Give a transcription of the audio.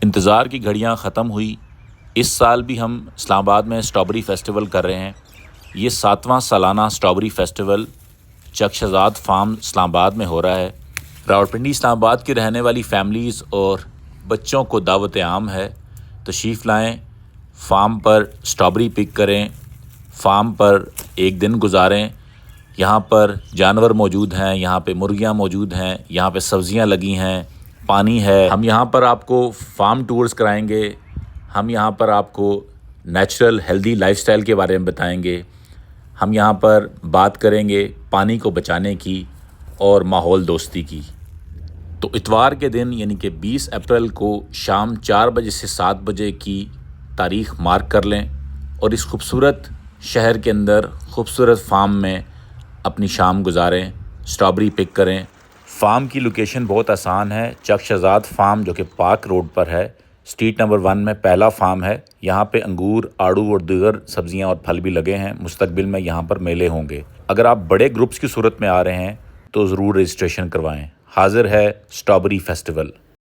انتظار کی گھڑیاں ختم ہوئی۔ اس سال بھی ہم اسلام آباد میں اسٹرابری فیسٹیول کر رہے ہیں۔ یہ 7واں سالانہ اسٹرابری فیسٹیول چک شہزاد فارم اسلام آباد میں ہو رہا ہے۔ راولپنڈی اسلام آباد کی رہنے والی فیملیز اور بچوں کو دعوت عام ہے، تشریف لائیں، فارم پر اسٹرابری پک کریں، فارم پر ایک دن گزاریں۔ یہاں پر جانور موجود ہیں، یہاں پہ مرغیاں موجود ہیں، یہاں پہ سبزیاں لگی ہیں، پانی ہے۔ ہم یہاں پر آپ کو فارم ٹورز کرائیں گے، ہم یہاں پر آپ کو نیچرل ہیلدی لائف سٹائل کے بارے میں بتائیں گے، ہم یہاں پر بات کریں گے پانی کو بچانے کی اور ماحول دوستی کی۔ تو اتوار کے دن یعنی کہ 20 اپریل کو شام 4 بجے سے 7 بجے کی تاریخ مارک کر لیں اور اس خوبصورت شہر کے اندر خوبصورت فارم میں اپنی شام گزاریں، اسٹرابری پک کریں۔ فارم کی لوکیشن بہت آسان ہے، چک شہزاد فارم جو کہ پارک روڈ پر ہے، اسٹریٹ نمبر 1 میں پہلا فارم ہے۔ یہاں پہ انگور، آڑو اور دیگر سبزیاں اور پھل بھی لگے ہیں۔ مستقبل میں یہاں پر میلے ہوں گے۔ اگر آپ بڑے گروپس کی صورت میں آ رہے ہیں تو ضرور رجسٹریشن کروائیں۔ حاضر ہے اسٹرابری فیسٹیول۔